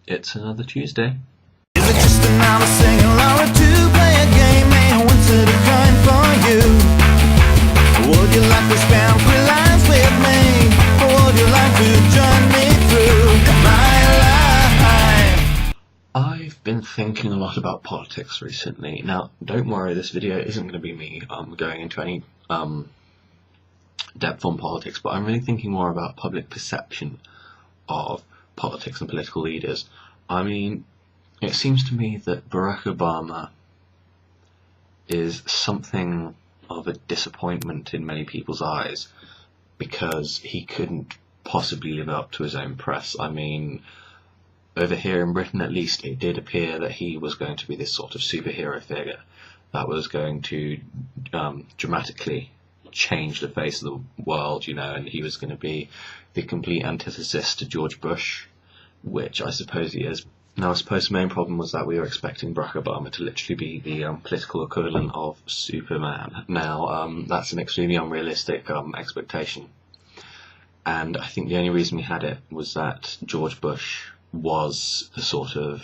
It's another Tuesday. Is it just another sing-along to play a game? And what's it kind for you? Would you like to spend 3 lines with me? Or would you like to join me through my life? I've been thinking a lot about politics recently. Now, don't worry, this video isn't going to be me going into any depth on politics, but I'm really thinking more about public perception of politics and political leaders. I mean, it seems to me that Barack Obama is something of a disappointment in many people's eyes because he couldn't possibly live up to his own press. I mean, over here in Britain at least, it did appear that he was going to be this sort of superhero figure that was going to dramatically change the face of the world, you know, and he was going to be the complete antithesis to George Bush, which I suppose he is. Now, I suppose the main problem was that we were expecting Barack Obama to literally be the political equivalent of Superman. Now, that's an extremely unrealistic expectation, and I think the only reason we had it was that George Bush was the sort of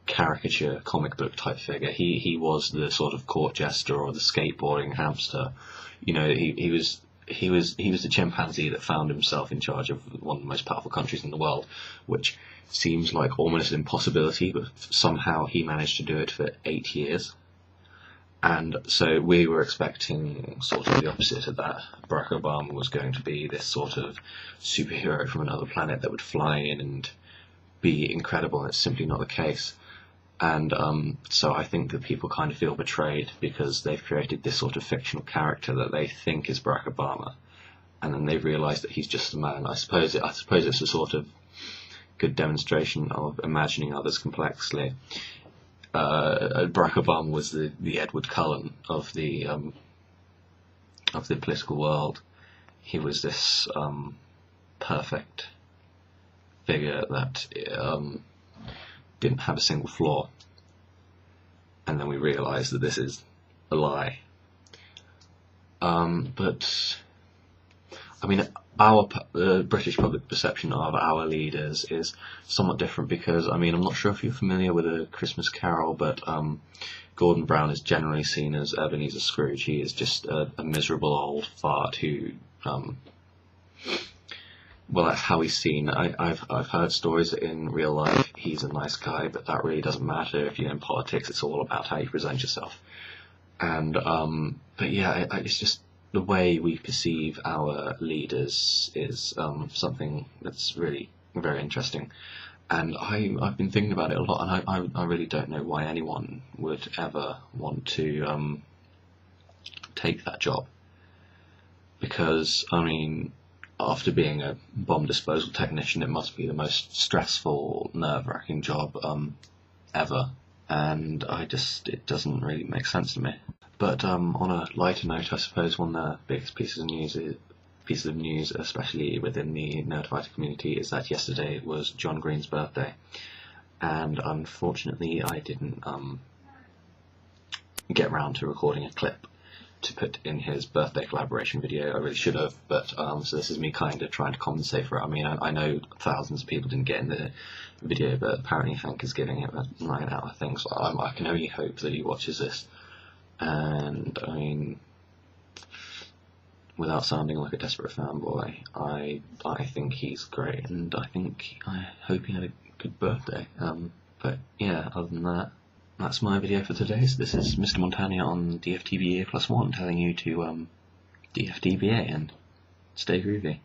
caricature comic book type figure. He was the sort of court jester or the skateboarding hamster. You know, he was the chimpanzee that found himself in charge of one of the most powerful countries in the world, which seems like almost an impossibility, but somehow he managed to do it for 8 years. And so we were expecting sort of the opposite of that. Barack Obama was going to be this sort of superhero from another planet that would fly in and be incredible, and it's simply not the case. And so I think that people kind of feel betrayed because they've created this sort of fictional character that they think is Barack Obama, and then they've realised that he's just a man. I suppose it's a sort of good demonstration of imagining others complexly. Barack Obama was the Edward Cullen of the political world. He was this perfect figure that didn't have a single flaw, and then we realised that this is a lie. But I mean, the British public perception of our leaders is somewhat different because, I mean, I'm not sure if you're familiar with A Christmas Carol, but Gordon Brown is generally seen as Ebenezer Scrooge. He is just a miserable old fart who, well, that's how he's seen. I've heard stories that in real life he's a nice guy, but that really doesn't matter. If you're in politics, it's all about how you present yourself. And but yeah, it's just the way we perceive our leaders is something that's really very interesting. And I've been thinking about it a lot, and I really don't know why anyone would ever want to take that job. Because, I mean, after being a bomb disposal technician, it must be the most stressful, nerve-wracking job ever, and it doesn't really make sense to me. But on a lighter note, I suppose one of the biggest pieces of news, especially within the nerdfighter community, is that yesterday was John Green's birthday, and unfortunately I didn't get round to recording a clip to put in his birthday collaboration video. I really should have, but so this is me kind of trying to compensate for it. I mean, I know thousands of people didn't get in the video, but apparently Hank is giving it a 9 out of thing, so I can only hope that he watches this. And I mean, without sounding like a desperate fanboy, I think he's great, and I hope he had a good birthday. But yeah, other than that, that's my video for today. So this is Mr. Montana on DFTBA +1 telling you to DFTBA and stay groovy.